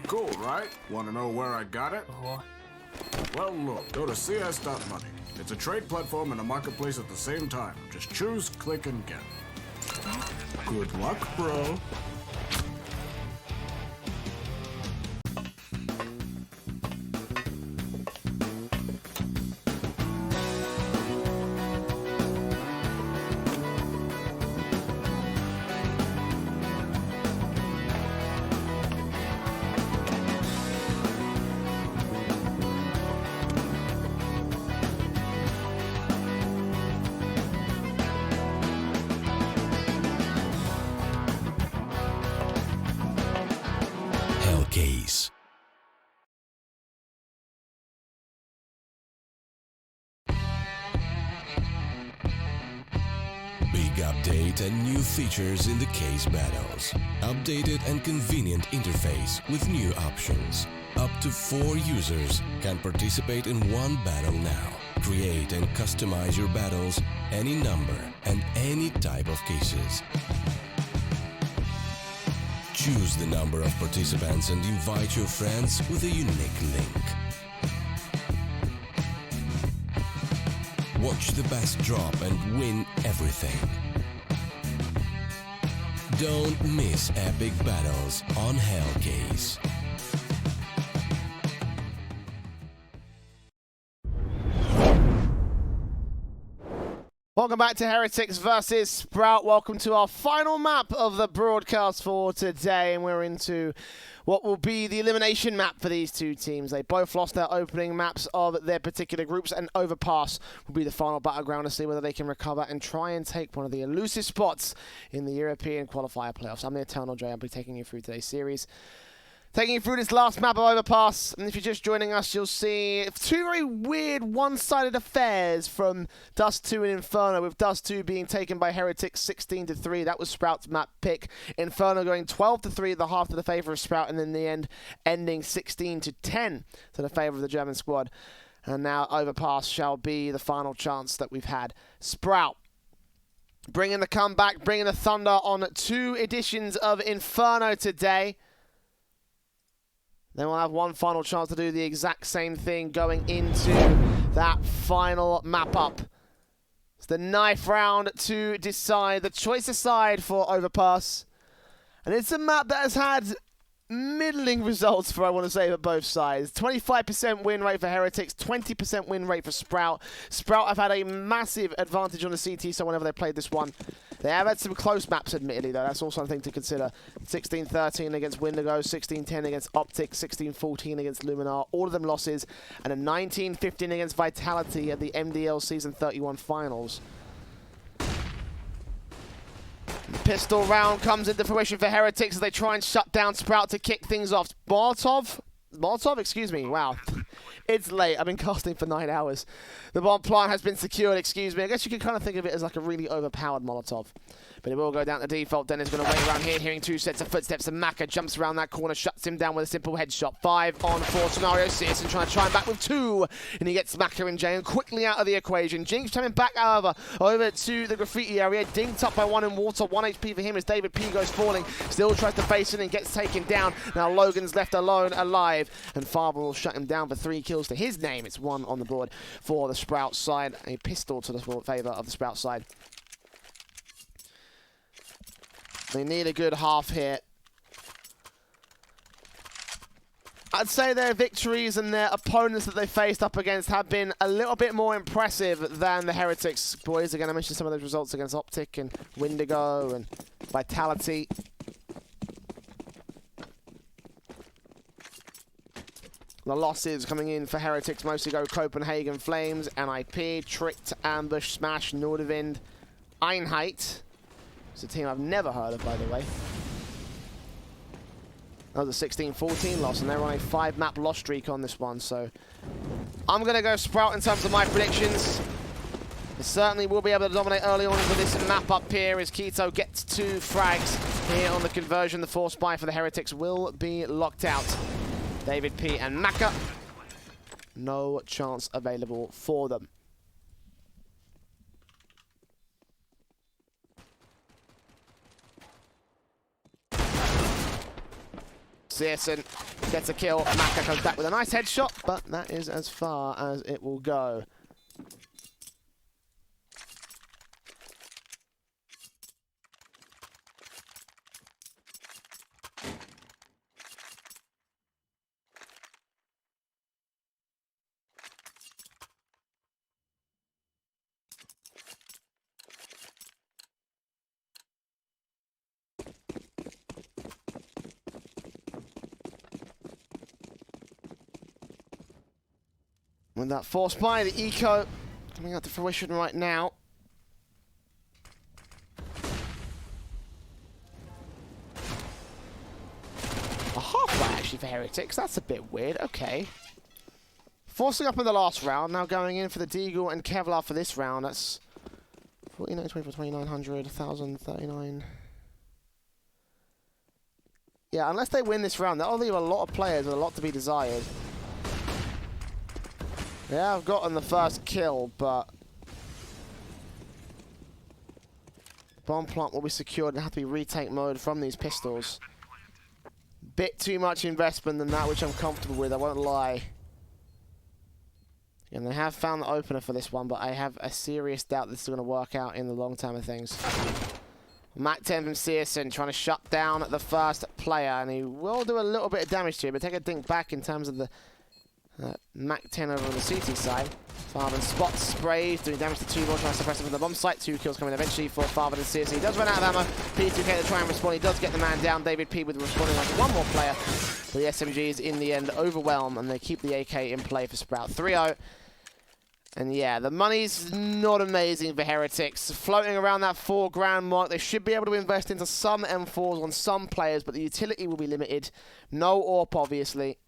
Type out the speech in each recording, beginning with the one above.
cool, right? Want to know where I got it? Well, look, go to cs.money. It's a trade platform and a marketplace at the same time. Just choose, click, and get. Good luck, bro. Case. Big update and new features in the case battles. Updated and convenient interface with new options. Up to 4 users can participate in one battle now. Create and customize your battles, any number and any type of cases. Choose the number of participants and invite your friends with a unique link. Watch the best drop and win everything. Don't miss epic battles on Hellcase. Welcome back to Heretics versus Sprout. Welcome to our final map of the broadcast for today, and we're into what will be the elimination map for these two teams. They both lost their opening maps of their particular groups, and Overpass will be the final battleground to see whether they can recover and try and take one of the elusive spots in the European qualifier playoffs. I'm the Eternal J. I'll be taking you through today's series. Taking you through this last map of Overpass, and if you're just joining us, you'll see 2 very weird one-sided affairs from Dust 2 and Inferno, with Dust 2 being taken by Heretics 16-3. That was Sprout's map pick. Inferno going 12-3 at the half to the favour of Sprout, and in the end ending 16-10 to the favour of the German squad. And now Overpass shall be the final chance that we've had. Sprout bringing the comeback, bringing the thunder on 2 editions of Inferno today. Then we'll have one final chance to do the exact same thing going into that final map up. It's the knife round to decide the choice aside for Overpass. And it's a map that has had middling results for, I want to say, for both sides. 25% win rate for Heretics, 20% win rate for Sprout. Sprout have had a massive advantage on the CT, so whenever they played this one. They have had some close maps, admittedly, though. That's also something to consider. 16-13 against Wendigo, 16-10 against Optic, 16-14 against Luminar. All of them losses. And a 19-15 against Vitality at the MDL Season 31 Finals. The pistol round comes into fruition for Heretics as they try and shut down Sprout to kick things off. Molotov, excuse me, wow. It's late, I've been casting for 9 hours. The bomb plant has been secured, excuse me. I guess you can kind of think of it as like a really overpowered Molotov. But it will go down to default. Dennis going to wait around here, hearing 2 sets of footsteps, and Maka jumps around that corner, shuts him down with a simple headshot. 5-on-4 scenario. Searson trying to chime back with 2, and he gets Maka and Jane quickly out of the equation. Jinx coming back, however, over to the graffiti area, dinked up by 1 in water. 1 HP for him as David P goes falling. Still tries to face it and gets taken down. Now Logan's left alone, alive, and Faber will shut him down for 3 kills to his name. It's 1 on the board for the Sprout side. A pistol to the favour of the Sprout side. They need a good half here. I'd say their victories and their opponents that they faced up against have been a little bit more impressive than the Heretics boys. Again, I mentioned some of those results against Optic and Wendigo and Vitality. The losses coming in for Heretics mostly go Copenhagen Flames, NIP, Tricked, Ambush, Smash, Nordavind, Einheit. It's a team I've never heard of, by the way. That was a 16-14 loss, and they're on a 5-map loss streak on this one, so I'm going to go Sprout in terms of my predictions. They certainly will be able to dominate early on with this map up here as Keto gets 2 frags here on the conversion. The force buy for the Heretics will be locked out. David P and Maka, no chance available for them. Searson Gets a kill. Maka comes back with a nice headshot, but that is as far as it will go. With that force buy, the eco coming out to fruition right now. A half buy actually for Heretics. That's a bit weird. Okay. Forcing up in the last round. Now going in for the Deagle and Kevlar for this round. That's 49, 24, 2900, 1000, 39. Yeah, unless they win this round, that'll leave a lot of players with a lot to be desired. Yeah, I've gotten the first kill, but bomb plant will be secured and have to be retake mode from these pistols. Bit too much investment than that, which I'm comfortable with, I won't lie. And they have found the opener for this one, but I have a serious doubt this is going to work out in the long term of things. Mac 10 from Searson trying to shut down the first player, and he will do a little bit of damage to him, but take a dink back in terms of the Mac 10 over on the CT side. Farvan spots sprays, doing damage to 2 more, trying to suppress him from the bomb site. 2 kills coming eventually for Farvan and Searson. He does run out of ammo. P2K to try and respond. He does get the man down. David P with responding on one more player. But the SMGs in the end overwhelm, and they keep the AK in play for Sprout. 3-0. And yeah, the money's not amazing for Heretics. Floating around that $4 grand mark. They should be able to invest into some M4s on some players, but the utility will be limited. No AWP, obviously.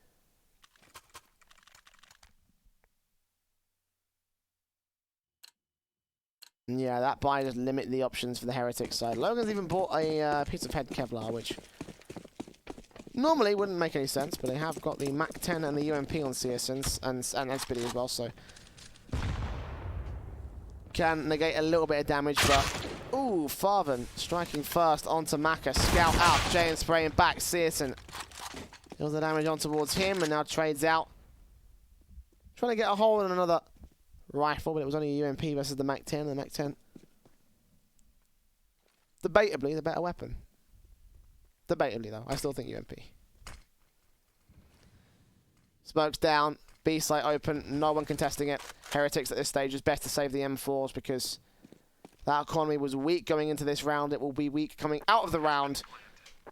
Yeah, that buy does limit the options for the Heretics side. Logan's even bought a piece of head Kevlar, which normally wouldn't make any sense, but they have got the Mac 10 and the UMP on Searsons and Spiddy as well, so can negate a little bit of damage, but ooh, Farvan striking first onto Maka. Scout out, Jay spraying back. Searson deals the damage on towards him and now trades out. Trying to get a hole in another rifle, but it was only a UMP versus the Mac 10. The Mac 10, debatably, the better weapon. Debatably, though. I still think UMP. Smokes down. B site open. No one contesting it. Heretics at this stage is best to save the M4s because that economy was weak going into this round. It will be weak coming out of the round.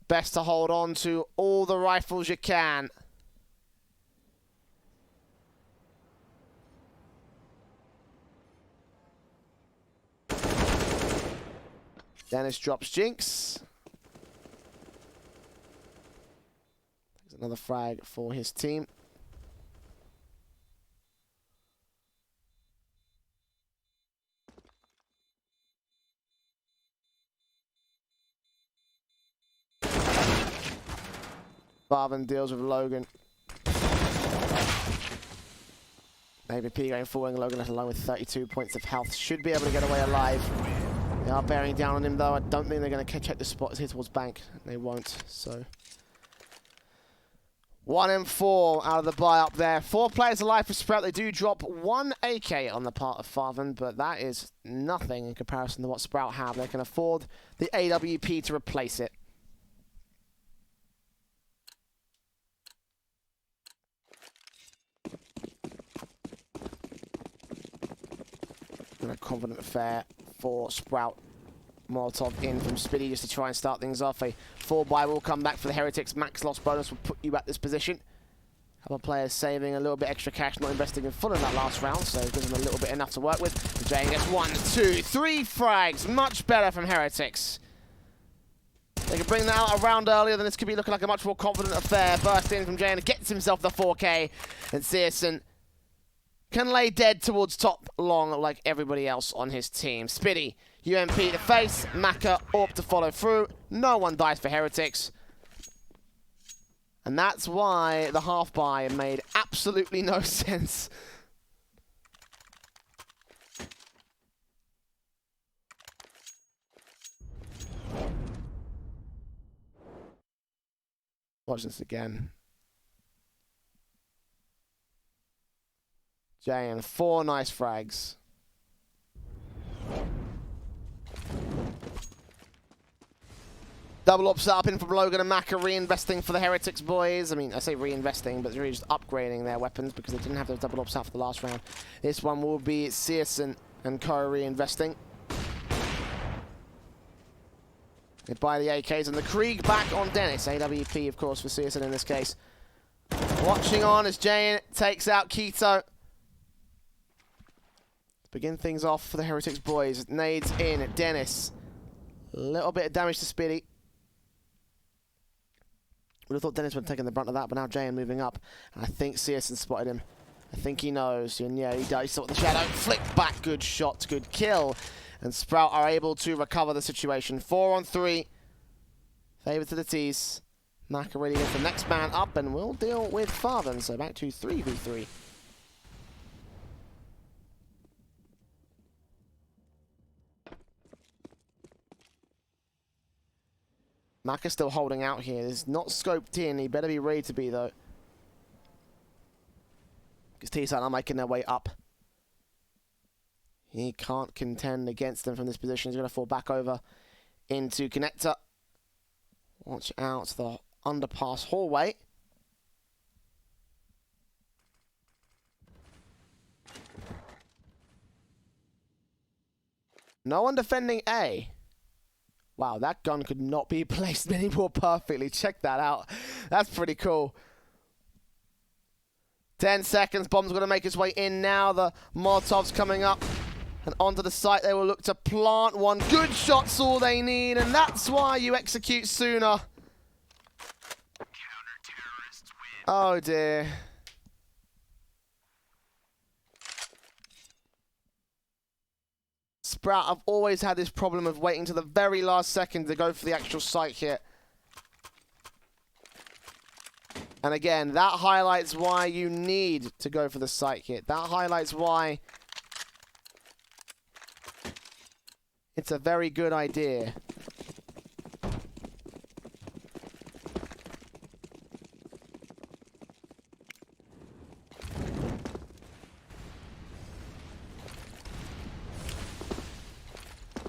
Best to hold on to all the rifles you can. Dennis drops Jinx. There's another frag for his team. Farvan deals with Logan. David P going forward, and Logan left alone with 32 points of health. Should be able to get away alive. They are bearing down on him, though. I don't think they're going to check the spot here towards bank. They won't, so 1 and 4 out of the buy up there. 4 players alive for Sprout. They do drop 1 AK on the part of Farvan, but that is nothing in comparison to what Sprout have. They can afford the AWP to replace it. And a confident affair for Sprout. Molotov in from Spiddy just to try and start things off. A 4-buy will come back for the Heretics. Max loss bonus will put you at this position. A couple of players saving a little bit extra cash, not investing in full in that last round, so it gives them a little bit enough to work with. Jay gets 1, 2, 3 frags. Much better from Heretics. They can bring that out a round earlier, then this could be looking like a much more confident affair. Burst in from Jay and gets himself the 4K. And Searson can lay dead towards top long like everybody else on his team. Spiddy, UMP to face, Maka, AWP to follow through. No one dies for Heretics. And that's why the half-buy made absolutely no sense. Watch this again. Jayan, 4 nice frags. Double up set up in from Logan and Maka, reinvesting for the Heretics boys. I mean, I say reinvesting, but they're really just upgrading their weapons because they didn't have those double ups out for the last round. This one will be Searson and Co reinvesting. They buy the AKs and the Krieg back on Dennis. AWP, of course, for Searson in this case. Watching on as Jayan takes out Keto. Begin things off for the Heretics boys. Nades in at Dennis. A little bit of damage to Spiddy. Would have thought Dennis would have taken the brunt of that, but now Jayan moving up. And I think Searson spotted him. I think he knows. And yeah, he does. He saw the shadow. Flicked back. Good shot. Good kill. And Sprout are able to recover the situation. 4 on 3. Favor to the T's. Maka ready with the next man up, and we'll deal with Farven. So back to 3v3. Maka's still holding out here. He's not scoped in. He better be ready to be, though. Because T-Side are making their way up. He can't contend against them from this position. He's going to fall back over into Connector. Watch out the underpass hallway. No one defending A. Wow, that gun could not be placed any more perfectly. Check that out. That's pretty cool. 10 seconds. Bomb's going to make its way in now. The Molotov's coming up. And onto the site, they will look to plant one. Good shot's all they need, and that's why you execute sooner. Oh, dear. Sprout, I've always had this problem of waiting to the very last second to go for the actual site hit. And again, that highlights why you need to go for the site hit. That highlights why it's a very good idea.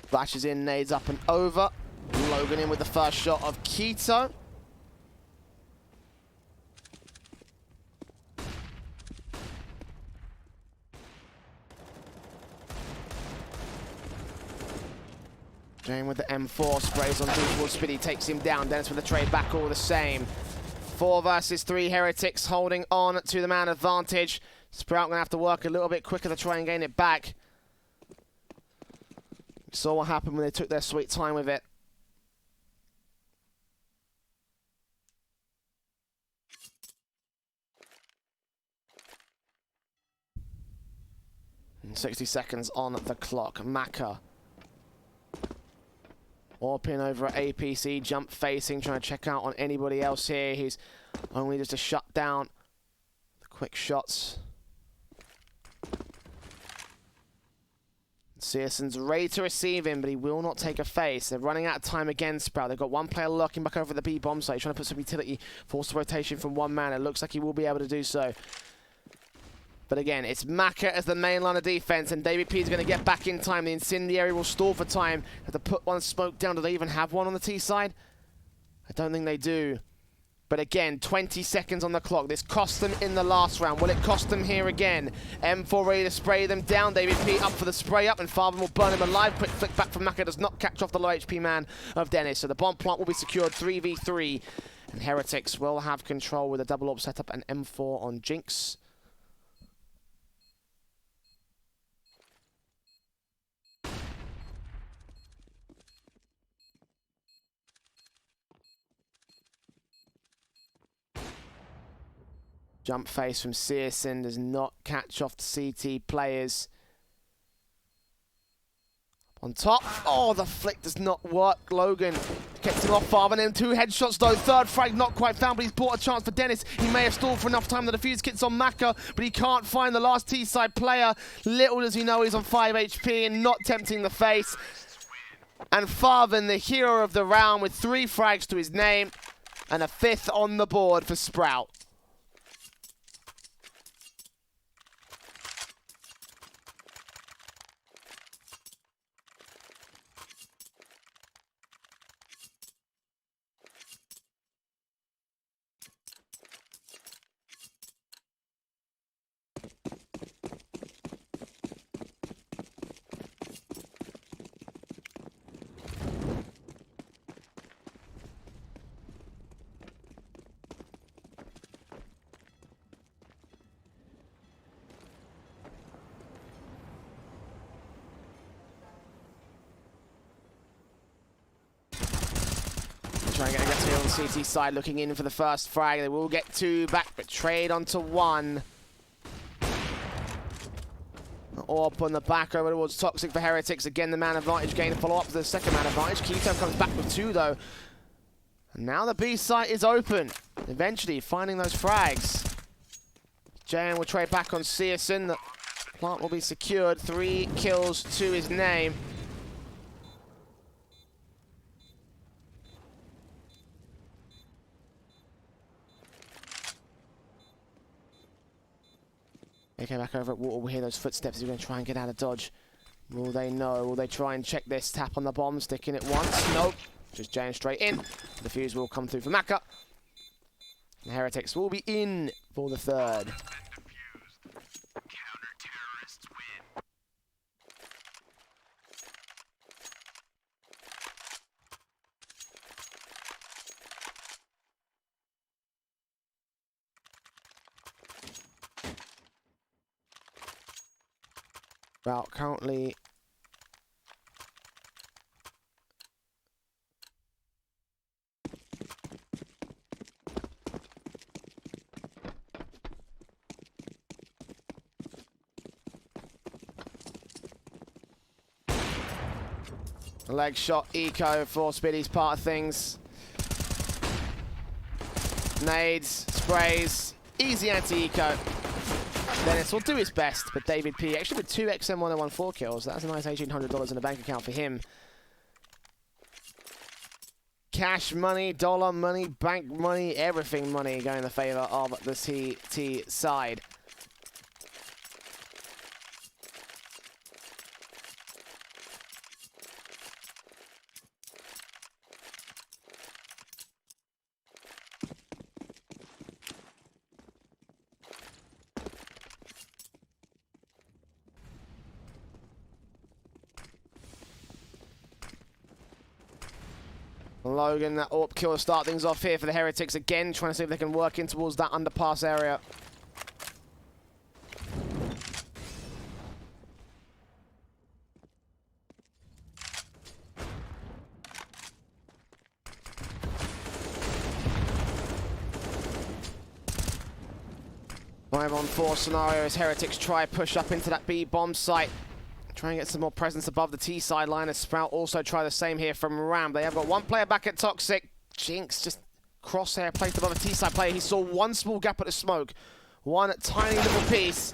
Flashes in, nades up and over. Logan in with the first shot of Keto. Jane with the M4, sprays on towards Spiddy, takes him down. Dennis with the trade back all the same. 4 versus 3 Heretics holding on to the man advantage. Sprout gonna have to work a little bit quicker to try and gain it back. Saw what happened when they took their sweet time with it. And 60 seconds on the clock. Maka. Orpin over at APC, jump facing, trying to check out on anybody else here. He's only just to shut down the quick shots. Searson's ready to receive him, but he will not take a face. They're running out of time again, Sprout. They've got one player lurking back over the B bomb site. He's trying to put some utility, force the rotation from one man. It looks like he will be able to do so. But again, it's Maka as the main line of defense, and David P is going to get back in time. The incendiary will stall for time. Have to put one smoke down. Do they even have one on the T side? I don't think they do. But again, 20 seconds on the clock. This cost them in the last round. Will it cost them here again? M4 ready to spray them down. David P up for the spray up, and Farben will burn him alive. Quick flick back from Maka does not catch off the low HP man of Dennis. So the bomb plant will be secured 3v3. And Heretics will have control with a double AWP setup and M4 on Jinx. Jump face from Searson does not catch off the CT players. On top. Oh, the flick does not work. Logan gets him off Farben. And 2 headshots though. Third frag not quite found, but he's bought a chance for Dennis. He may have stalled for enough time. The defuse kit's on Maka, but he can't find the last T-side player. Little does he know he's on 5 HP and not tempting the face. And Farben, the hero of the round, with 3 frags to his name and a 5th on the board for Sprout. trying to get here on the CT side, looking in for the first frag. They will get 2 back, but trade onto 1. Orp on the back over towards Toxic for Heretics. Again, the man advantage gain. Follow up to the second man advantage. Keto comes back with 2 though. And now the B site is open. Eventually finding those frags. Jayan will trade back on Searson. The plant will be secured. 3 kills to his name. Okay, back over at water. We'll hear those footsteps. He's going to try and get out of dodge. Will they know? Will they try and check this? Tap on the bomb, sticking it once. Nope. Just Jayan straight in. The fuse will come through for Maka. The Heretics will be in for the 3rd. Well, currently a leg shot eco for Spiddy's part of things. Nades, sprays, easy anti-eco. Dennis will do his best, but David P, actually with 2 XM1014 kills, that's a nice $1,800 in the bank account for him. Cash money, dollar money, bank money, everything money going in the favor of the CT side. Logan, that AWP kill will start things off here for the Heretics again, trying to see if they can work in towards that underpass area. Five on 4 scenario as Heretics try push up into that B bomb site. Try and get some more presence above the T sideline as Sprout also try the same here from Ram. They have got 1 player back at Toxic. Jinx just crosshair placed above a T side player. He saw 1 small gap at the smoke. 1 tiny little piece.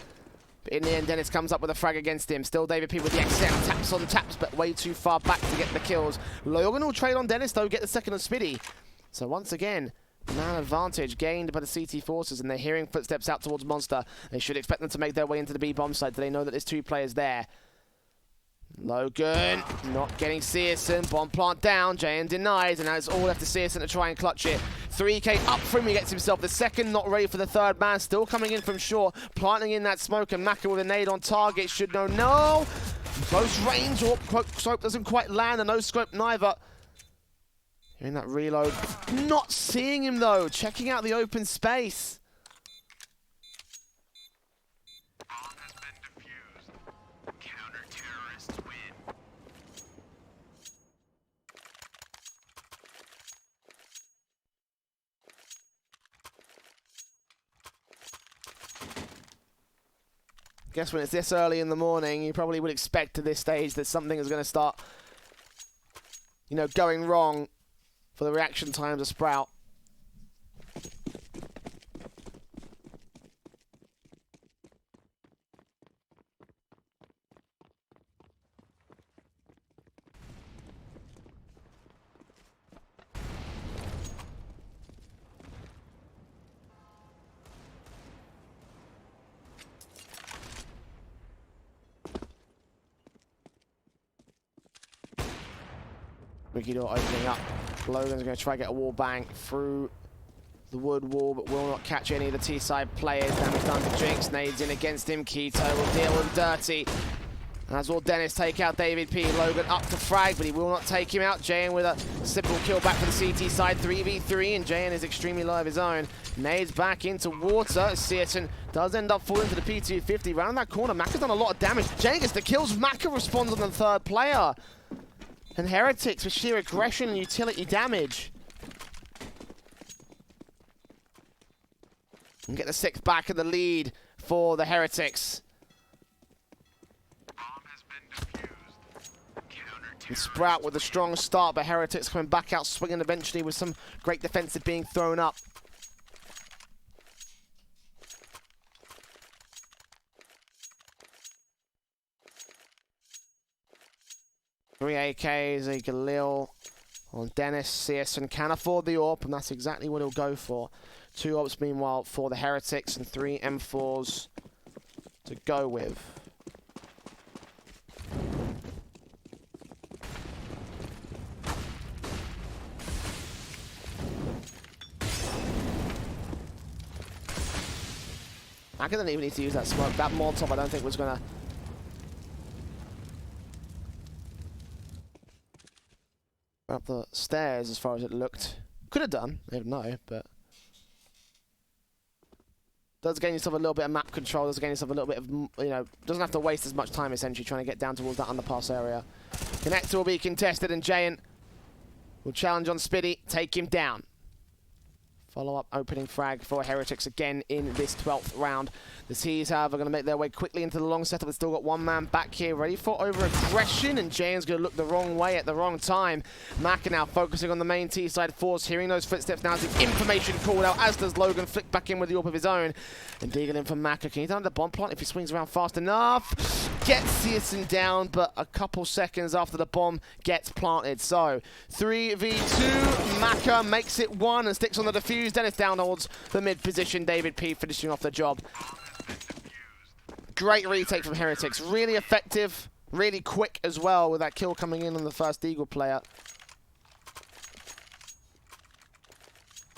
But in the end, Dennis comes up with a frag against him. Still David P with the XM. Taps on taps, but way too far back to get the kills. Logan will trade on Dennis though, get the second on Spiddy. So once again, man advantage gained by the CT forces, and they're hearing footsteps out towards Monster. They should expect them to make their way into the B bomb site. Do they know that there's 2 players there? Logan not getting Searson. Bomb plant down. Jayan denies, and now it's all left to Searson to try and clutch it. 3K up for him. He gets himself the second. Not ready for the 3rd man. Still coming in from short. Planting in that smoke, and Maka with a nade on target. Should know. No! Close range. Or scope doesn't quite land, and no scope neither. Hearing that reload. Not seeing him though. Checking out the open space. Guess when it's this early in the morning, you probably would expect at this stage that something is going to start, you know, going wrong for the reaction times of Sprout. Ricky door opening up. Logan's going to try to get a wall bang through the wood wall, but will not catch any of the T-side players. Damage done to Jinx. Nades in against him. Keto will deal with dirty. As will Dennis take out David P. Logan up to frag, but he will not take him out. Jayan with a simple kill back for the CT side. 3v3, and Jayan is extremely low of his own. Nades back into water. Searson does end up falling to the P250. Round that corner, Maka's done a lot of damage. Jayan gets the kills. Maka responds on the 3rd player. And Heretics with sheer aggression and utility damage. And get the 6th back in the lead for the Heretics. And Sprout with a strong start, but Heretics coming back out swinging eventually with some great defensive being thrown up. Three AKs, a Galil on Dennis. Searson can afford the AWP, and that's exactly what he'll go for. 2 AWPs meanwhile for the Heretics, and 3 M4s to go with. I didn't even need to use that smoke. That Molotov I don't think was going to... up the stairs as far as it looked. Could have done, I don't know, but... does gain yourself a little bit of map control, does gain yourself a little bit of, you know, doesn't have to waste as much time essentially trying to get down towards that underpass area. Connector will be contested and Jayan will challenge on Spiddy, take him down. Follow-up opening frag for Heretics again in this 12th round. The T's, however, going to make their way quickly into the long setup. They've still got one man back here ready for over-aggression, and Jayan's going to look the wrong way at the wrong time. Maka now focusing on the main T side force, hearing those footsteps now as the information called out, as does Logan, flick back in with the AWP of his own. And digging in for Maka. Can he down the bomb plant if he swings around fast enough? Gets Searson down, but a couple seconds after the bomb gets planted. So, 3v2, Maka makes it 1 and sticks on the defuse. Dennis down towards the mid position. David P finishing off the job. Great retake from Heretics. Really effective, really quick as well with that kill coming in on the first Eagle player.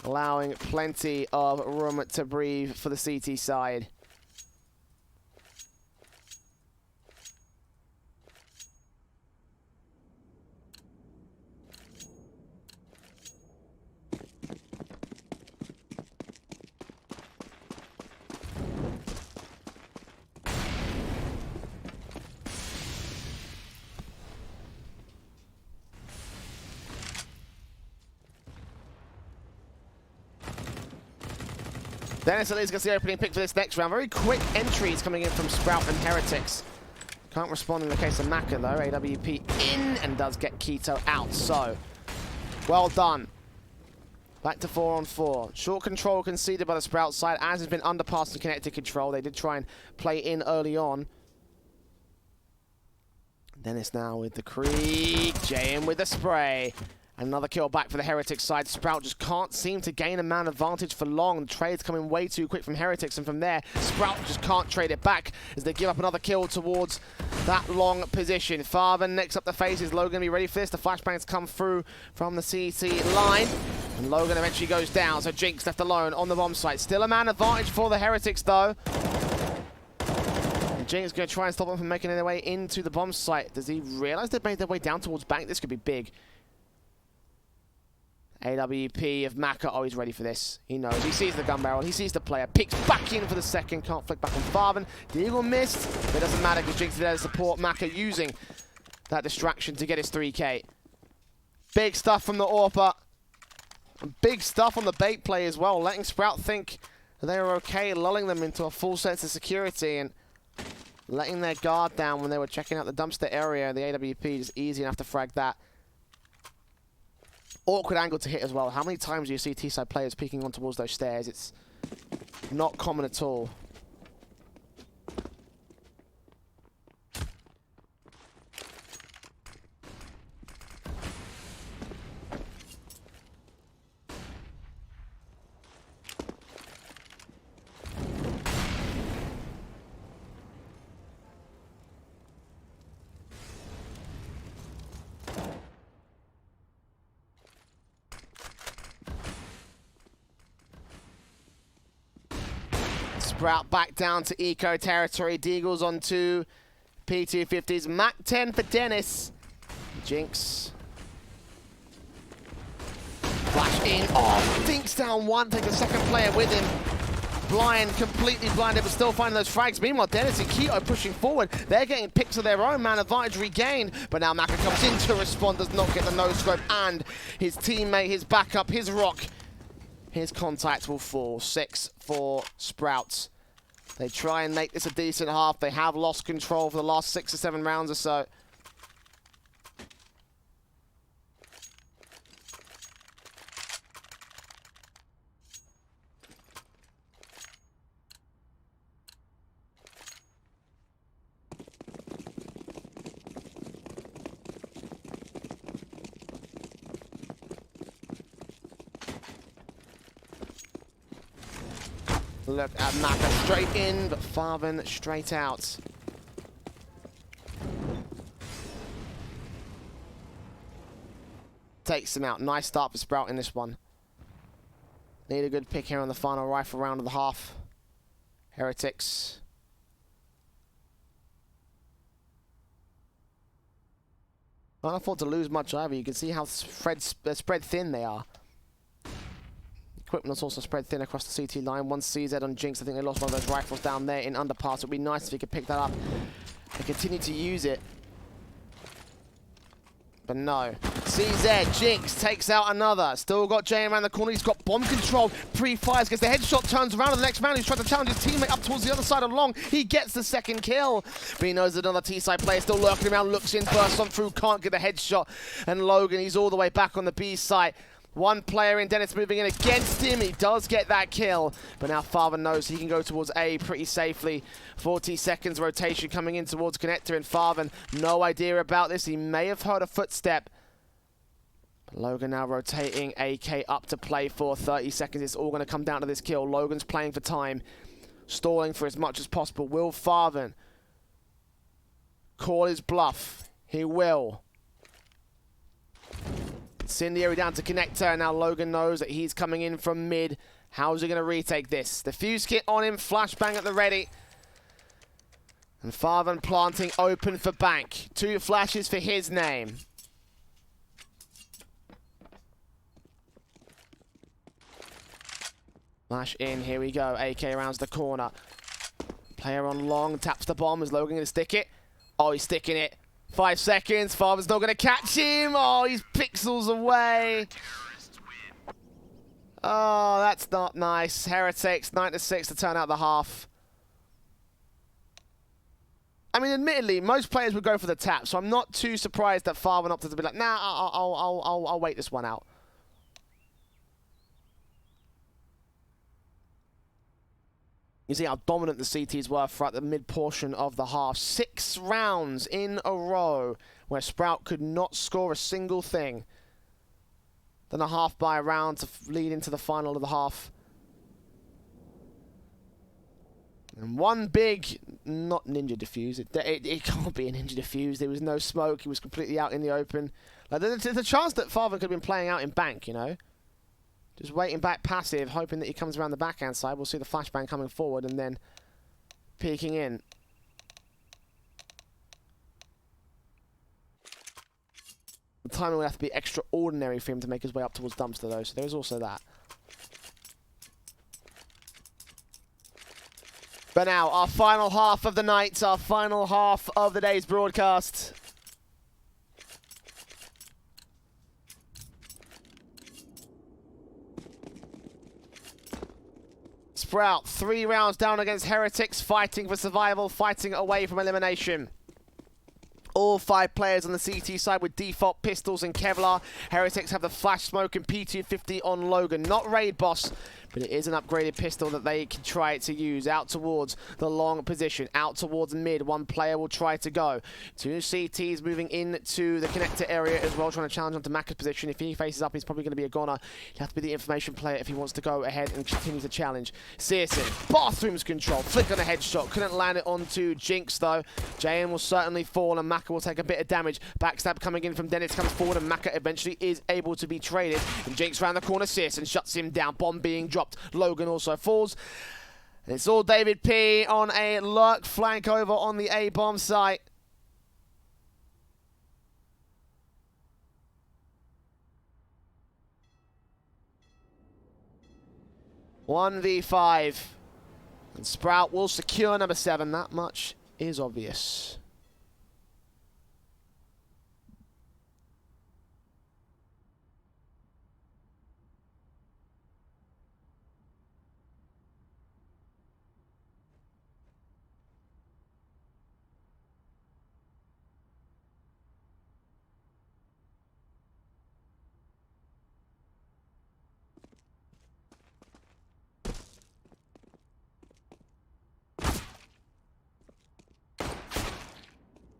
Allowing plenty of room to breathe for the CT side. Dennis at least gets the opening pick for this next round. Very quick entries coming in from Sprout and Heretics. Can't respond in the case of Maka though. AWP in and does get Keto out. So, well done. Back to 4-on-4. Short control conceded by the Sprout side, as has been underpass and connected control. They did try and play in early on. Dennis now with the creek. Jayan with the spray. Another kill back for the Heretics side. Sprout just can't seem to gain a man advantage for long. The trade's coming way too quick from Heretics, and from there, Sprout just can't trade it back as they give up another kill towards that long position. Farven next up the faces. Logan be ready for this. The flashbangs come through from the CT line, and Logan eventually goes down. So Jinx left alone on the bomb site. Still a man advantage for the Heretics though. And Jinx is going to try and stop them from making their way into the bomb site. Does he realize they've made their way down towards bank? This could be big. AWP of Maka, oh, he's ready for this. He knows. He sees the gun barrel. He sees the player. Picks back in for the second. Can't flick back on Farven. The Eagle missed. But it doesn't matter because Jinx is there to support Maka, using that distraction to get his 3K. Big stuff from the AWPer. Big stuff on the bait play as well. Letting Sprout think they were okay, lulling them into a full sense of security and letting their guard down when they were checking out the dumpster area. The AWP is easy enough to frag that. Awkward angle to hit as well. How many times do you see T-side players peeking on towards those stairs? It's not common at all. Sprout back down to eco territory. Deagle's on 2 P250s. Mac 10 for Dennis. Jinx. Flash in. Oh, Dink's down 1. Take a second player with him. Blind, completely blinded, but still finding those frags. Meanwhile, Dennis and Keto pushing forward. They're getting picks of their own. Man advantage regained. But now Maka comes in to respond. Does not get the no-scope. And his teammate, his backup, his rock his contact will fall. 6 for Sprouts. They try and make this a decent half. They have lost control for the last 6 or 7 rounds or so. Look at Maka straight in, but Farben straight out. Takes him out. Nice start for Sprout in this one. Need a good pick here on the final rifle round of the half. Heretics. Can't afford to lose much either. You can see how spread thin they are. Equipment is also spread thin across the CT line. One CZ on Jinx. I think they lost one of those rifles down there in Underpass. It would be nice if he could pick that up and continue to use it. But no. CZ, Jinx takes out another. Still got JM around the corner. He's got bomb control. Pre-fires, gets the headshot, turns around to the next man who's trying to challenge his teammate up towards the other side of Long. He gets the second kill. But he knows another T-side player still lurking around, looks in, bursts on through, can't get the headshot. And Logan, he's all the way back on the B site. One player in, Dennis moving in against him. He does get that kill, but now Farben knows he can go towards A pretty safely. 40 seconds rotation coming in towards Connector, and Farben, no idea about this. He may have heard a footstep. But Logan now rotating AK up to play for 30 seconds. It's all going to come down to this kill. Logan's playing for time, stalling for as much as possible. Will Farben call his bluff? He will. Incendiary down to Connector. Now Logan knows that he's coming in from mid. How's he going to retake this? The fuse kit on him. Flashbang at the ready. And Farben planting open for Bank. 2 flashes for his name. Flash in. Here we go. AK rounds the corner. Player on Long. Taps the bomb. Is Logan going to stick it? Oh, he's sticking it. 5 seconds. Farben's not going to catch him. Oh, he's pixels away. Oh, that's not nice. Heretics, 9-6 to turn out the half. I mean, admittedly, most players would go for the tap, so I'm not too surprised that Farben opted to be like, nah, I'll wait this one out. You see how dominant the CTs were throughout the mid-portion of the half. 6 rounds in a row where Sprout could not score a single thing. Then a half by a round to lead into the final of the half. And one big, not ninja defuse. It can't be a ninja defuse. There was no smoke. He was completely out in the open. Like, there's a chance that Farben could have been playing out in Bank, you know. Just waiting back passive, hoping that he comes around the backhand side. We'll see the flashbang coming forward and then peeking in. The timing will have to be extraordinary for him to make his way up towards Dumpster, though, so there's also that. But now, our final half of the night, our final half of the day's broadcast. Sprout, 3 rounds down against Heretics, fighting for survival, fighting away from elimination. All 5 players on the CT side with default pistols and Kevlar. Heretics have the flash smoke and P250 on Logan. Not Raid Boss, but it is an upgraded pistol that they can try to use. Out towards the long position, out towards mid. One player will try to go. 2 CTs moving into the connector area as well, trying to challenge onto Maka's position. If he faces up, he's probably going to be a goner. He'll have to be the information player if he wants to go ahead and continue to challenge. Searson, bathrooms control, flick on a headshot. Couldn't land it onto Jinx though. JM will certainly fall and Maka will take a bit of damage. Backstab coming in from Dennis, comes forward and Maka eventually is able to be traded. And Jinx round the corner, Searson shuts him down. Bomb being dropped. Logan also falls. And it's all David P on a lurk flank over on the A-bomb site. One v 5. And Sprout will secure number 7. That much is obvious.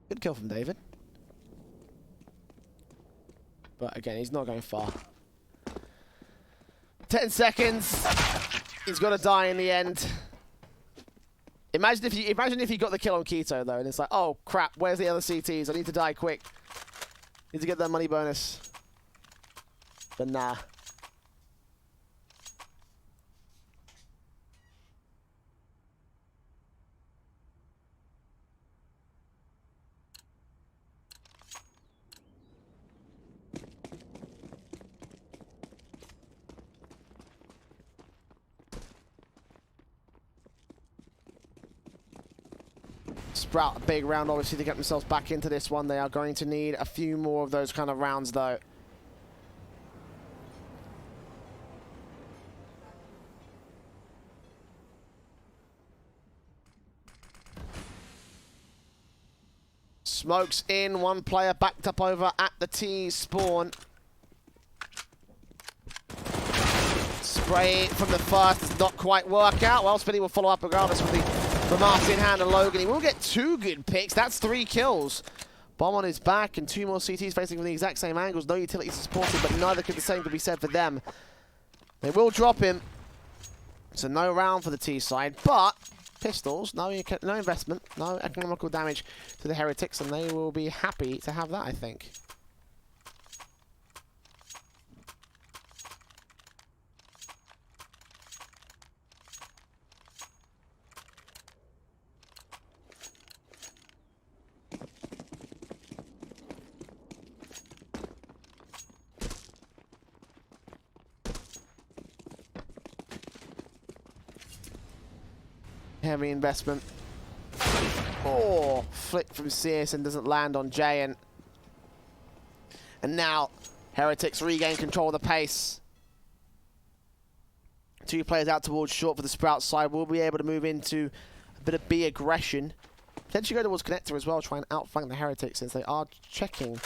Good kill from David. But again, he's not going far. 10 seconds. He's got to die in the end. Imagine if you got the kill on Keto though, and it's like, oh crap, where's the other CTs? I need to die quick. Need to get that money bonus. But nah. Sprout a big round, obviously, to get themselves back into this one. They are going to need a few more of those kind of rounds, though. Smokes in, one player backed up over at the T spawn. Spray from the first does not quite work out. Well, Spinny will follow up regardless with the Martin in hand and Logan. He will get 2 good picks. That's 3 kills. Bomb on his back and 2 more CTs facing from the exact same angles. No utilities to support him, but neither could the same could be said for them. They will drop him. So no round for the T side, but pistols, no investment, no economical damage to the Heretics, and they will be happy to have that, I think. Heavy investment. Oh, flick from CS and doesn't land on Giant. And now, Heretics regain control of the pace. 2 players out towards short for the Sprout side. Will be able to move into a bit of B aggression. Potentially go towards Connector as well, try and outflank the Heretics since they are checking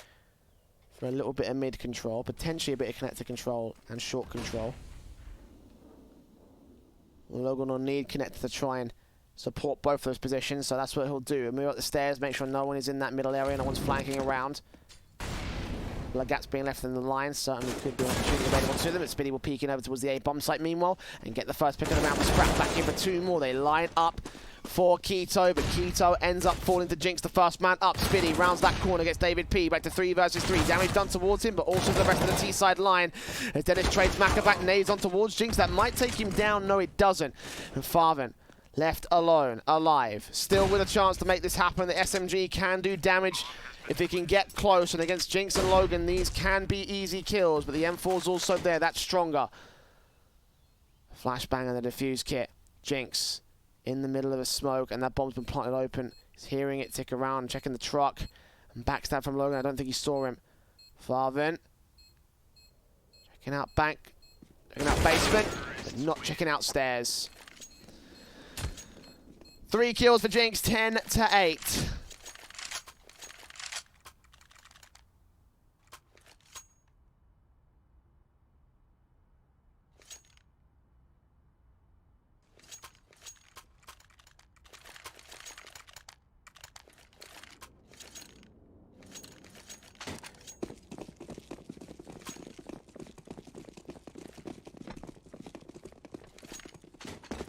for a little bit of mid control. Potentially a bit of Connector control and short control. Logan will need Connector to try and support both those positions, so that's what he'll do. Move up the stairs, make sure no one is in that middle area, no one's flanking around. Blood gaps being left in the line, certainly could be an opportunity available to them. But Spinny will peek in over towards the A-bomb site meanwhile, and get the first pick of the round. Scrap back in for 2 more. They line up for Keto, but Keto ends up falling to Jinx, the first man up. Spinny rounds that corner, gets David P. Back to 3 versus 3. Damage done towards him, but also the rest of the T-side line. As Dennis trades Maka back, nades on towards Jinx. That might take him down. No, it doesn't. And Farvin left alone, alive. Still with a chance to make this happen. The SMG can do damage if he can get close. And against Jinx and Logan, these can be easy kills, but the M4's also there. That's stronger. Flashbang and the defuse kit. Jinx in the middle of a smoke, and that bomb's been planted open. He's hearing it tick around, checking the truck. And backstab from Logan. I don't think he saw him. Farvin checking out bank, checking out basement, but not checking out stairs. 3 kills for Jinx, 10-8.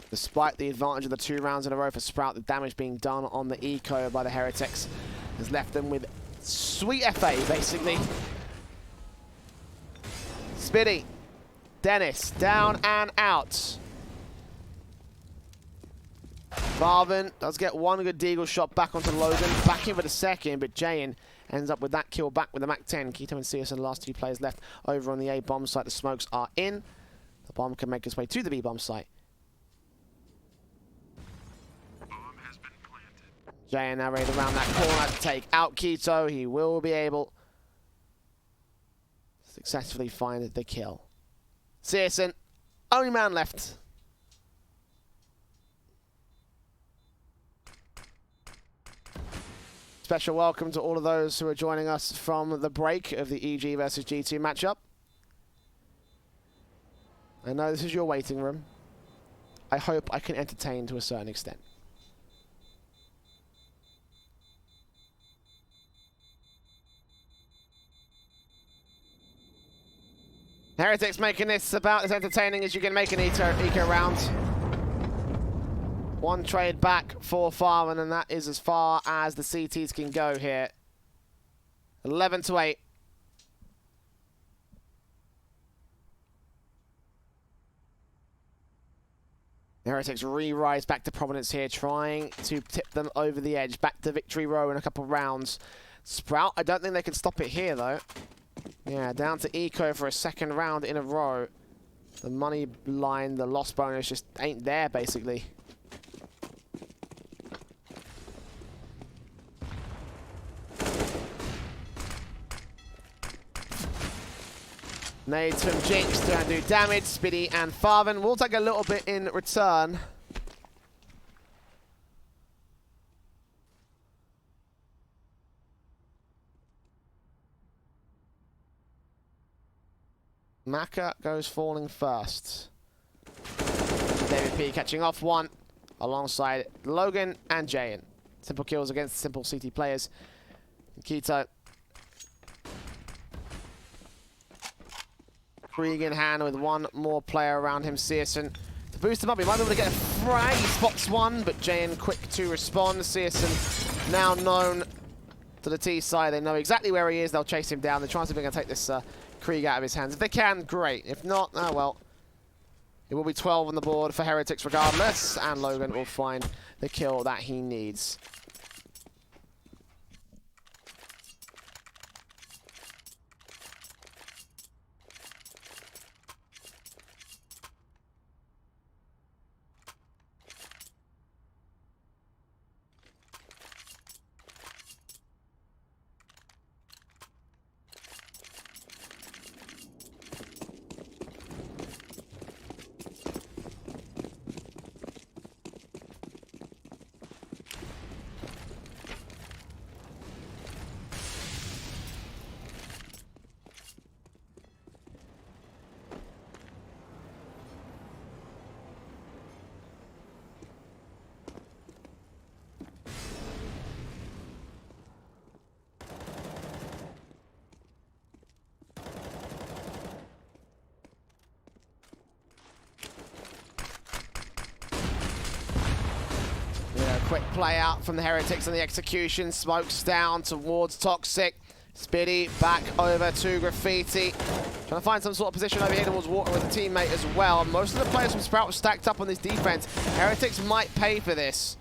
Despite the advantage of the 2 rounds in a row for Sprout, the damage being done on the eco by the Heretics has left them with sweet FA, basically. Spinny, Dennis, down and out. Farvin does get 1 good deagle shot back onto Logan, back in for the second, but Jayan ends up with that kill back with the MAC-10. Keto and CS are the last 2 players left over on the A-bomb site. The smokes are in. The bomb can make its way to the B-bomb site. Jayan now ready to round that corner to take out Keto. He will be able to successfully find the kill. Searson, only man left. Special welcome to all of those who are joining us from the break of the EG versus G2 matchup. I know this is your waiting room. I hope I can entertain to a certain extent. Heretics making this about as entertaining as you can make an eco round. One trade back for Farman, and that is as far as the CTs can go here. 11-8. Heretics re-rise back to prominence here, trying to tip them over the edge. Back to victory row in a couple rounds. Sprout, I don't think they can stop it here, though. Yeah, down to eco for a second round in a row. The money line, the loss bonus just ain't there, basically. Nades from Jinx to do damage. Spiddy and Farvan will take a little bit in return. Maka goes falling first. David P catching off one alongside Logan and Jayan. Simple kills against simple CT players. Keto. Krieg in hand with one more player around him. Searson to boost him up. He might be able to get a frag. He spots one, but Jayan quick to respond. Searson now known to the T side. They know exactly where he is. They'll chase him down. They're trying to see if they're going to take this Krieg out of his hands. If they can, great. If not, oh well. It will be 12 on the board for Heretics regardless, and Logan will find the kill that he needs. Quick play out from the Heretics and the execution. Smokes down towards Toxic. Spiddy back over to Graffiti. Trying to find some sort of position over here towards Water with a teammate as well. Most of the players from Sprout were stacked up on this defense. Heretics might pay for this,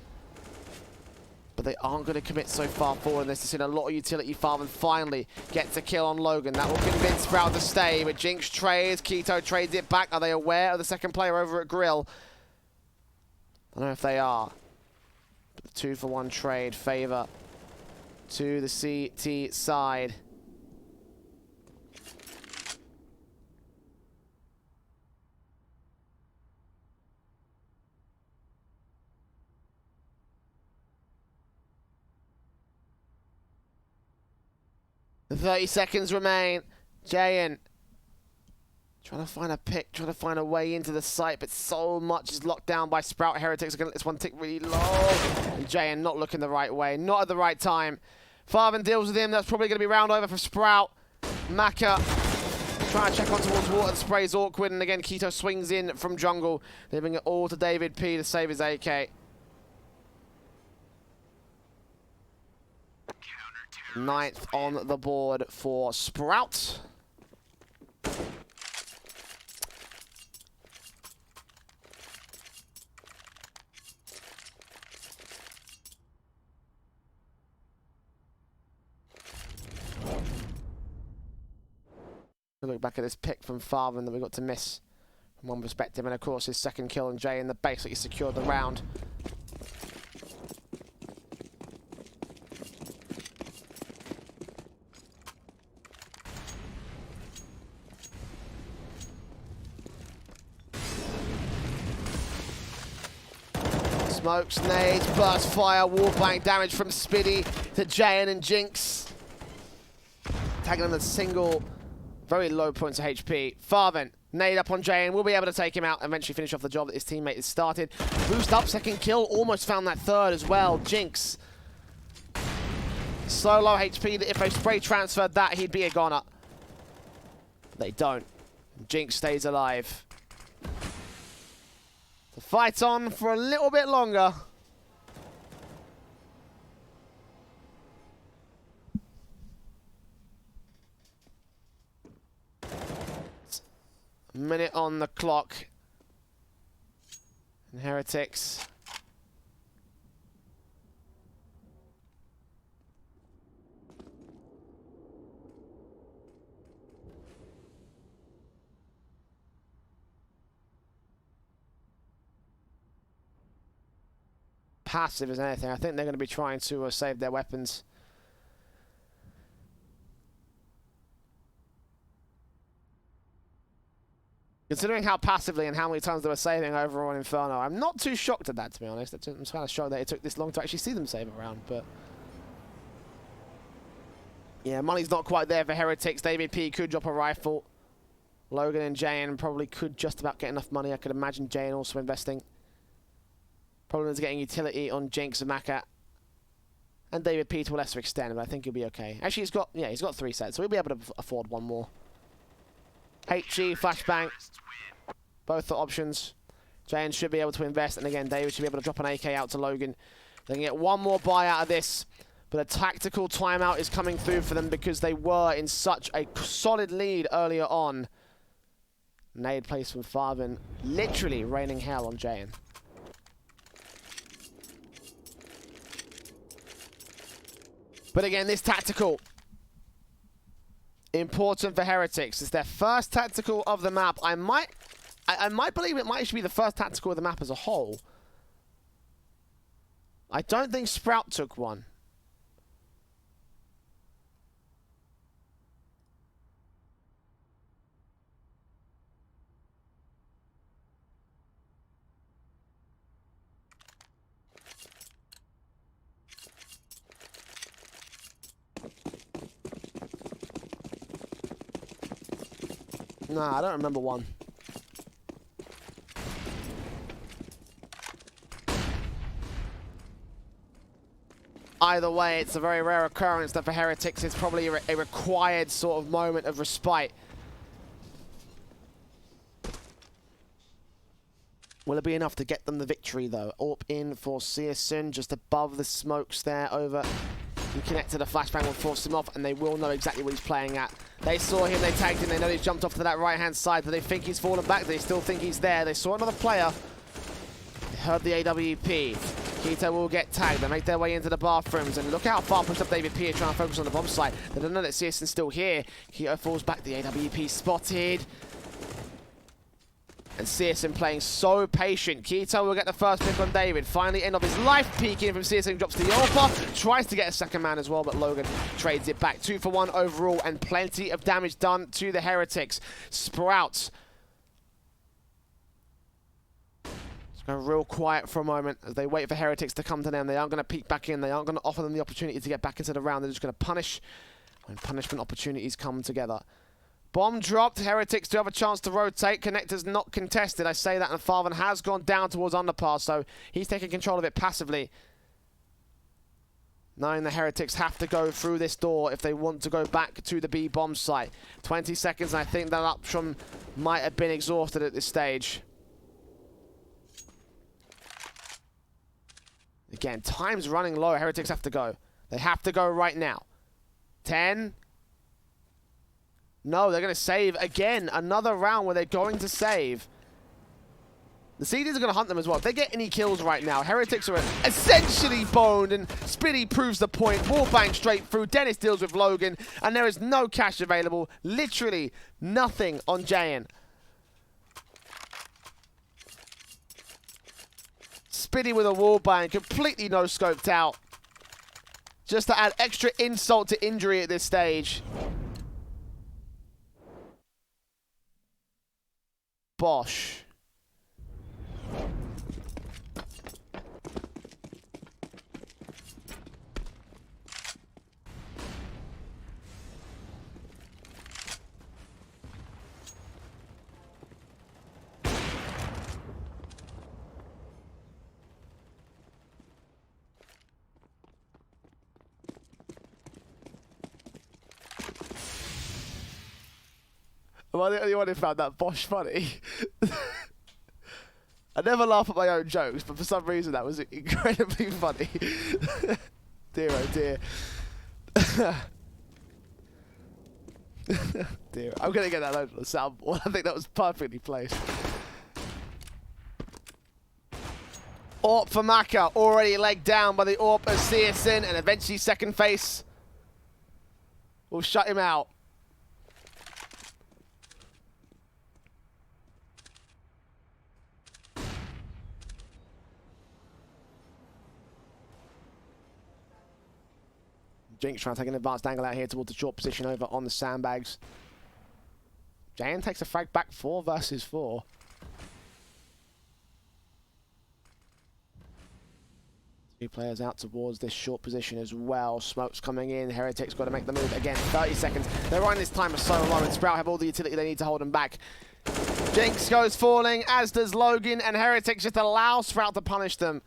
but they aren't going to commit so far forward in this. They've seen a lot of utility farm and finally gets a kill on Logan. That will convince Sprout to stay, but Jinx trades. Keto trades it back. Are they aware of the second player over at Grill? I don't know if they are. 2-for-1 trade favor to the CT side. The 30 seconds remain. Jayan trying to find a pick, trying to find a way into the site, but so much is locked down by Sprout. Heretics are going to let this one tick really low. And Jayan not looking the right way, not at the right time. Farvan deals with him. That's probably going to be round over for Sprout. Maka trying to check on towards Water and sprays awkward. And again, Keto swings in from jungle, leaving it all to David P to save his AK. Ninth on the board for Sprout. Look back at this pick from Farvan that we got to miss from one perspective, and of course his second kill on Jay in the base that he secured the round. Smokes, nades, burst fire, wallbang damage from Spiddy to Jayan and Jinx. Tagging on the single, very low points of HP. Farvan, nade up on Jayan, will be able to take him out and eventually finish off the job that his teammate has started. Boost up, second kill, almost found that third as well. Jinx. So low HP that if they spray transferred that, he'd be a goner. They don't. Jinx stays alive. The fight's on for a little bit longer. A minute on the clock. And Heretics. Passive as anything. I think they're going to be trying to save their weapons. Considering how passively and how many times they were saving over on Inferno, I'm not too shocked at that, to be honest. I'm kind of shocked that it took this long to actually see them save a round, but... yeah, money's not quite there for Heretics. David P could drop a rifle. Logan and Jayan probably could just about get enough money. I could imagine Jayan also investing. Problem is getting utility on Jinx and Maka. And David P to a lesser extent, but I think he'll be okay. Actually, he's got 3 sets, so he'll be able to afford one more. HG, Flashbang. Both the options. Jayan should be able to invest, and again, David should be able to drop an AK out to Logan. They can get one more buy out of this, but a tactical timeout is coming through for them because they were in such a solid lead earlier on. Nade placed from Farvin, literally raining hell on Jayan. But again, this tactical, important for Heretics. It's their first tactical of the map. I might believe it might actually be the first tactical of the map as a whole. I don't think Sprout took one. Nah, I don't remember one. Either way, it's a very rare occurrence that for Heretics it's probably a required sort of moment of respite. Will it be enough to get them the victory, though? AWP in for Searson, just above the smokes there, over. He connected a flashbang, will force him off, and they will know exactly what he's playing at. They saw him, they tagged him, they know he's jumped off to that right-hand side. Do they think he's fallen back? They still think he's there. They saw another player. They heard the AWP. Keto will get tagged. They make their way into the bathrooms, and look how far pushed up David P is trying to focus on the bomb site. They don't know that Searson's still here. Keto falls back, the AWP spotted. And Searson playing so patient. Keto will get the first pick on David. Finally, end of his life peeking from Searson. Drops the Overpass. Tries to get a second man as well, but Logan trades it back. 2 for 1 overall, and plenty of damage done to the Heretics. Sprout. It's going real quiet for a moment as they wait for Heretics to come to them. They aren't going to peek back in. They aren't going to offer them the opportunity to get back into the round. They're just going to punish when punishment opportunities come together. Bomb dropped. Heretics do have a chance to rotate. Connector's not contested. I say that, and Farvan has gone down towards Underpass, so he's taking control of it passively. Knowing the Heretics have to go through this door if they want to go back to the B bomb site. 20 seconds, and I think that option might have been exhausted at this stage. Again, time's running low. Heretics have to go. They have to go right now. 10. No, they're going to save again. Another round where they're going to save. The CDs are going to hunt them as well. If they get any kills right now, Heretics are essentially boned, and Spitty proves the point. Wallbang straight through. Dennis deals with Logan, and there is no cash available. Literally nothing on Jayan. Spitty with a wallbang, completely no-scoped out. Just to add extra insult to injury at this stage. Bosh. I the only one who found that Bosch funny. I never laugh at my own jokes, but for some reason that was incredibly funny. Dear, oh dear. Dear. I'm going to get that loaded on the soundboard. I think that was perfectly placed. AWP for Maka, already legged down by the AWP of Searson, and eventually second face will shut him out. Jinx trying to take an advanced angle out here towards the short position over on the sandbags. JN takes a frag back 4 versus 4. Two players out towards this short position as well. Smoke's coming in. Heretics got to make the move again. 30 seconds. They're running this timer so low, and Sprout have all the utility they need to hold them back. Jinx goes falling, as does Logan, and Heretics just allow Sprout to punish them.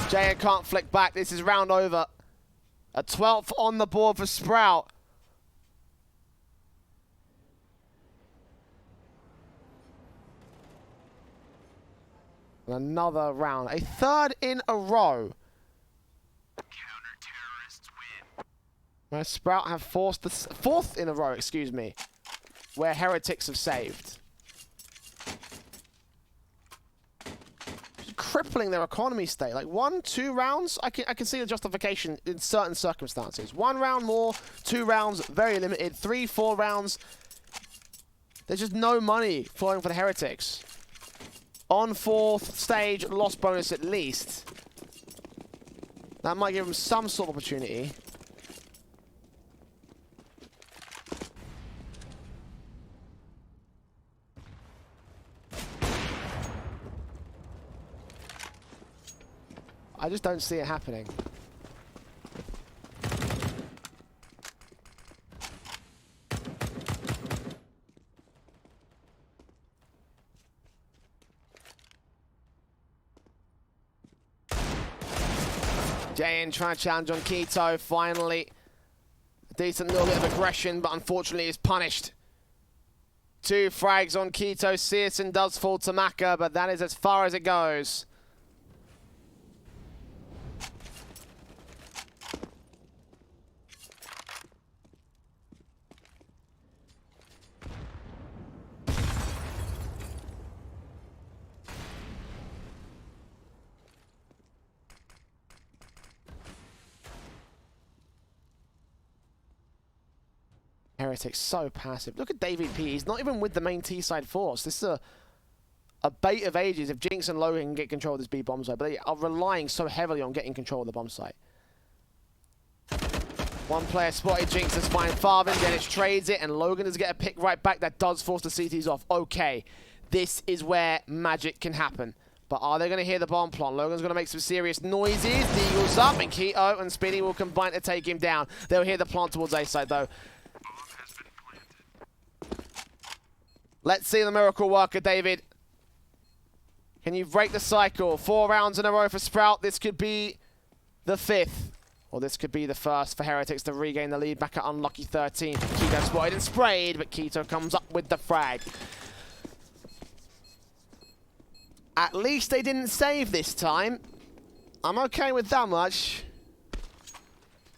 Jaya can't flick back. This is round over. A 12th on the board for Sprout. And another round. A 3rd in a row. Counter-terrorists win. Where Sprout have forced the 4th in a row, excuse me. Where Heretics have saved. Crippling their economy state. Like 1, 2 rounds, I can see the justification in certain circumstances. 1 round more, 2 rounds, very limited. 3, 4 rounds, there's just no money flowing for the Heretics. On 4th stage, loss bonus at least. That might give them some sort of opportunity. I just don't see it happening. JN trying to challenge on Keto, finally. A decent little bit of aggression, but unfortunately is punished. 2 frags on Keto. Searson does fall to Maka, but that is as far as it goes. Heretics so passive. Look at David P. He's not even with the main T-side force. This is a bait of ages if Jinx and Logan can get control of this B bomb site, but they are relying so heavily on getting control of the bomb site. 1 player spotted, Jinx is fine Farvin, Dennis trades it, and Logan does get a pick right back. That does force the CTs off. Okay, this is where magic can happen. But are they going to hear the bomb plant? Logan's going to make some serious noises. Deagle's up, and Keto and Speedy will combine to take him down. They'll hear the plant towards A side, though. Let's see the miracle worker, David. Can you break the cycle? 4 rounds in a row for Sprout. This could be the 5th. Or this could be the 1st for Heretics to regain the lead back at unlucky 13. Keto spotted and sprayed, but Keto comes up with the frag. At least they didn't save this time. I'm okay with that much.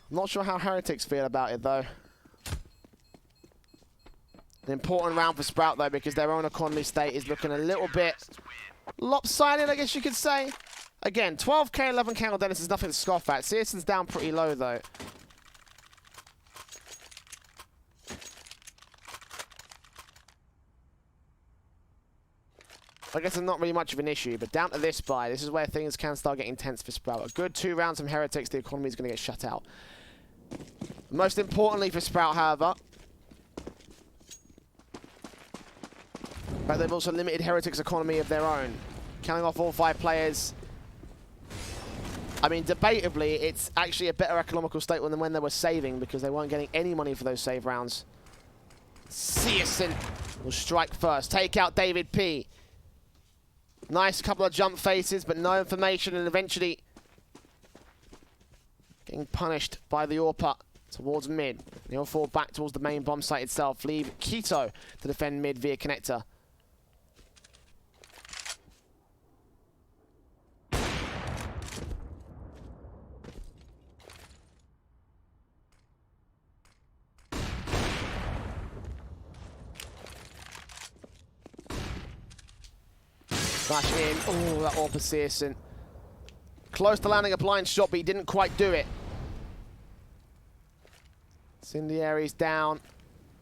I'm not sure how Heretics feel about it, though. An important round for Sprout, though, because their own economy state is looking a little bit lopsided, I guess you could say. Again, 12k, 11k on Dennis is nothing to scoff at. Searson's down pretty low, though. I guess it's not really much of an issue, but down to this buy, this is where things can start getting tense for Sprout. A good 2 rounds from Heretics, the economy is going to get shut out. Most importantly for Sprout, however, but they've also limited Heretics' economy of their own. Counting off all 5 players. I mean, debatably, it's actually a better economical state than when they were saving, because they weren't getting any money for those save rounds. Searson will strike first. Take out David P. Nice couple of jump faces, but no information, and eventually getting punished by the AWPer. towards mid. He'll fall back towards the main bomb site itself. Leave Keto to defend mid via connector. Flash in. Oh, that AWP assassin. Close to landing a blind shot, but he didn't quite do it. Incendiary's down.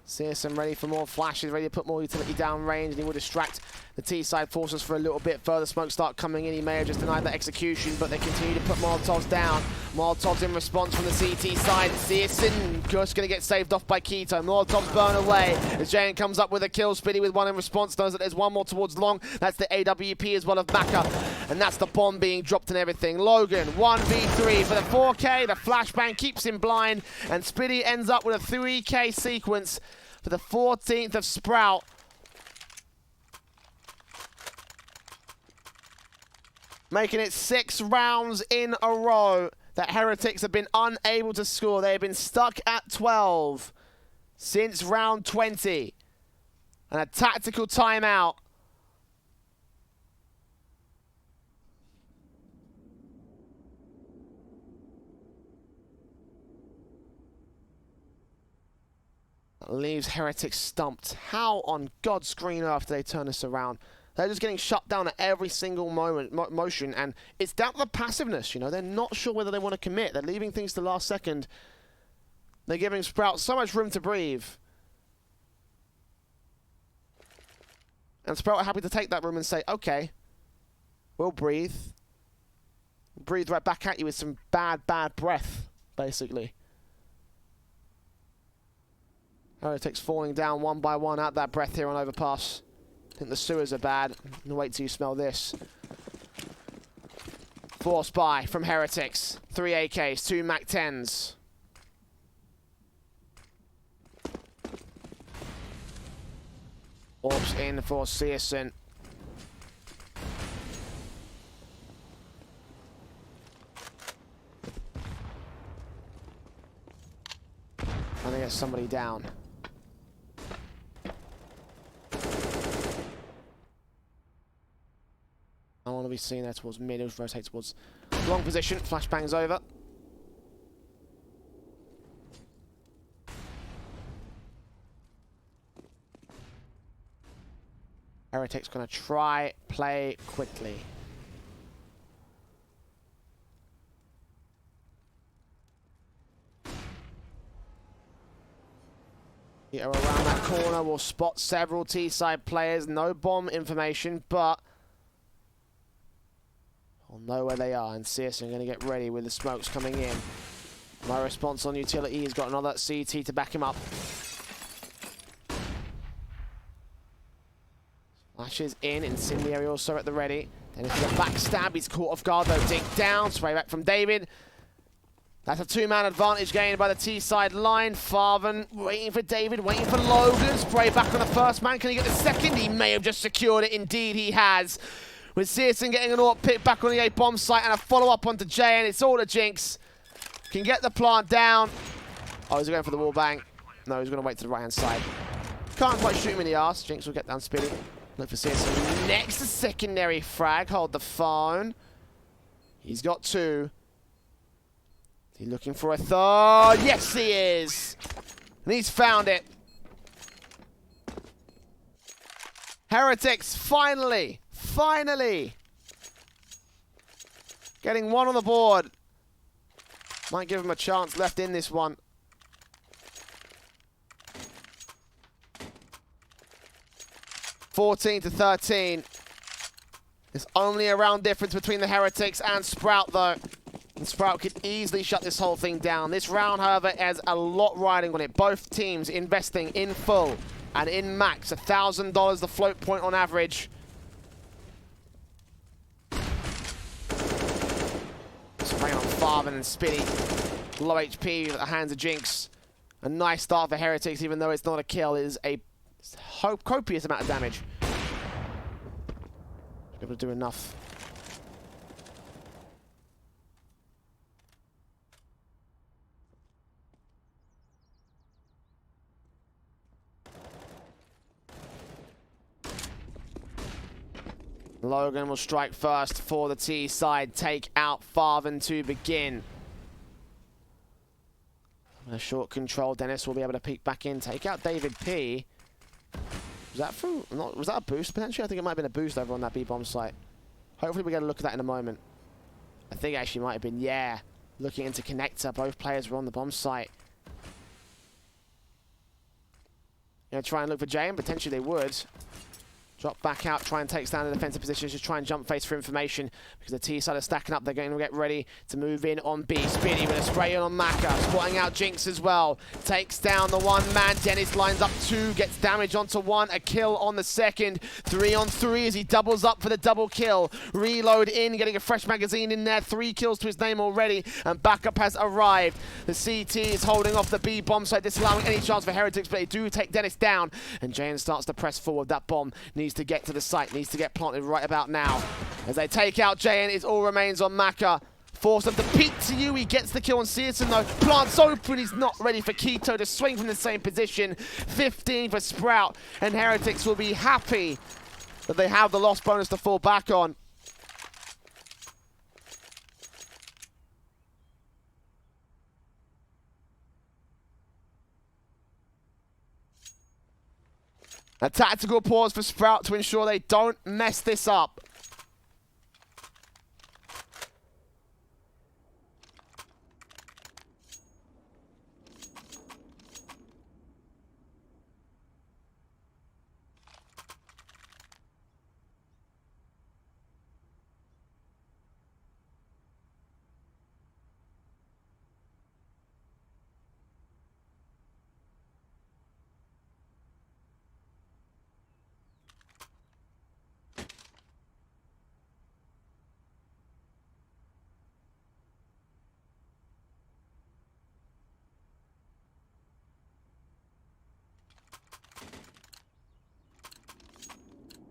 Searson ready for more flashes, ready to put more utility down range, and he will distract the T-side forces for a little bit. Further smoke start coming in. He may have just denied that execution, but they continue to put Molotovs down. Molotovs in response from the CT side. Searson just going to get saved off by Keto. Molotovs burn away as Jane comes up with a kill. Spitty with one in response. Knows that there's one more towards long. That's the AWP as well of Maka. And that's the bomb being dropped and everything. Logan, 1v3 for the 4K. The flashbang keeps him blind. And Spitty ends up with a 3K sequence for the 14th of Sprout. Making it 6 rounds in a row that Heretics have been unable to score. They have been stuck at 12 since round 20. And a tactical timeout. Leaves Heretics stumped. How on God's green earth do they turn this around? They're just getting shut down at every single motion, and it's down to the passiveness, you know. They're not sure whether they want to commit. They're leaving things to the last second. They're giving Sprout so much room to breathe. And Sprout are happy to take that room and say, okay, we'll breathe. Breathe right back at you with some bad breath, basically. Heretics falling down one by one at that breath here on Overpass. I think the sewers are bad. Wait till you smell this. Force buy from Heretics. 3 AKs, 2 MAC-10s. Orbs in for Searson. I think there's somebody down. I want to be seen there towards mid. He'll rotate towards long position. Flashbang's over. Heretics going to try play quickly. Yeah, around that corner, we'll spot several T-side players. No bomb information, but we'll know where they are. And Searson going to get ready with the smokes coming in. My response on utility, he's got another CT to back him up. Flashes in, Incendiary also at the ready. Then into the backstab, he's caught off guard though. Dig down, spray back from David. That's a 2-man advantage gained by the T-side line. Farven waiting for David, waiting for Logan. Spray back on the first man. Can he get the second? He may have just secured it. Indeed, he has. With Searson getting an AWP pick back on the A bomb site and a follow-up onto JN. It's all to Jinx. Can get the plant down. Oh, he's going for the wall bang. No, he's going to wait to the right-hand side. Can't quite shoot him in the arse. Jinx will get down Spitty. Look for Searson. Next, a secondary frag. Hold the phone. He's got 2. He's looking for a third. Yes, he is. And he's found it. Heretics, finally, getting 1 on the board. Might give him a chance left in this one. (14-13). There's only a round difference between the Heretics and Sprout, though. And Sprout could easily shut this whole thing down. This round, however, has a lot riding on it. Both teams investing in full and in max. $1,000 the float point on average. Spray on Farven and Spitty. Low HP at the hands of Jinx. A nice start for Heretics, even though it's not a kill. It is a copious amount of damage. Able to do enough. Logan will strike first for the T side. Take out Farven to begin. A short control. Dennis will be able to peek back in. Take out David P. Was that through? Was that a boost potentially? I think it might have been a boost over on that B-bomb site. Hopefully we get a look at that in a moment. I think it actually might have been, yeah. Looking into connector. Both players were on the bomb site. Gonna try and look for Jay, and potentially they would. Drop back out, try and take down the defensive positions, just try and jump face for information because the T side are stacking up. They're going to get ready to move in on B. Spinny with a spray on Maka, spotting out Jinx as well. Takes down the one man. Dennis lines up 2, gets damage onto 1, a kill on the second. 3 on 3 as he doubles up for the double kill. Reload in, getting a fresh magazine in there. 3 kills to his name already, and backup has arrived. The CT is holding off the B bomb site, disallowing any chance for Heretics, but they do take Dennis down, and Jayan starts to press forward. That bomb needs to get to the site, needs to get planted right about now. As they take out Jayan, it all remains on Maka. Force him to peek to you. He gets the kill on Searson though. Plants open. He's not ready for Keto to swing from the same position. 15 for Sprout, and Heretics will be happy that they have the loss bonus to fall back on. A tactical pause for Sprout to ensure they don't mess this up.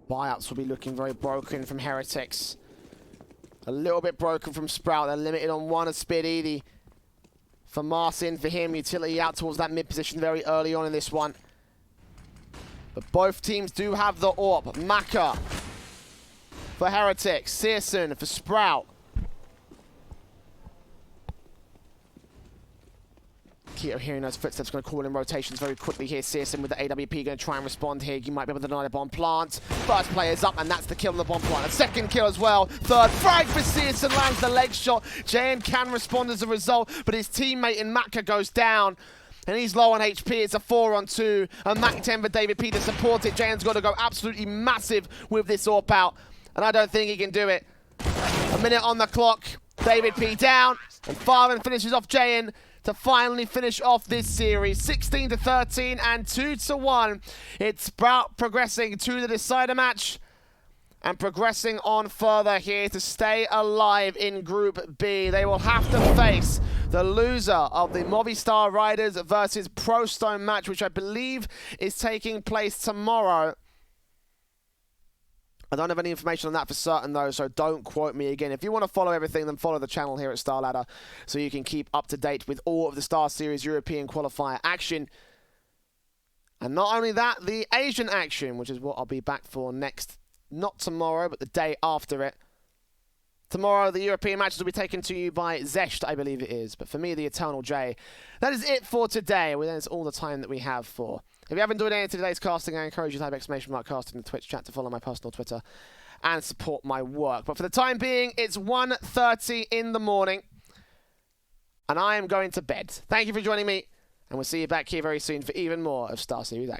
Buyouts will be looking very broken from Heretics. A little bit broken from Sprout. They're limited on 1 of Speedy. For Marcin, for him, utility out towards that mid position very early on in this one. But both teams do have the AWP. Maka for Heretics. Searson for Sprout. Keto hearing those footsteps, going to call in rotations very quickly here. Searson with the AWP going to try and respond here. You might be able to deny the bomb plant. First player's up, and that's the kill on the bomb plant. A second kill as well. Third frag for Searson, lands the leg shot. Jayan can respond as a result, but his teammate in Maka goes down. And he's low on HP. It's a 4 on 2. And Mac 10 for David P to support it. Jayan's got to go absolutely massive with this AWP out. And I don't think he can do it. A minute on the clock. David P down. And Farven finishes off Jayan to finally finish off this series. 16-13 and 2-1. It's Sprout progressing to the decider match and progressing on further here to stay alive in Group B. They will have to face the loser of the Movistar Riders versus ProStone match, which I believe is taking place tomorrow. I don't have any information on that for certain, though, so don't quote me again. If you want to follow everything, then follow the channel here at StarLadder so you can keep up to date with all of the StarSeries European qualifier action. And not only that, the Asian action, which is what I'll be back for next, not tomorrow, but the day after it. Tomorrow, the European matches will be taken to you by Zesht, I believe it is. But for me, the Eternal J. That is it for today. Well, that's all the time that we have for. If you haven't enjoyed any of today's casting, I encourage you to type !casting in the Twitch chat to follow my personal Twitter and support my work. But for the time being, it's 1:30 in the morning, and I am going to bed. Thank you for joining me, and we'll see you back here very soon for even more of StarSeries action.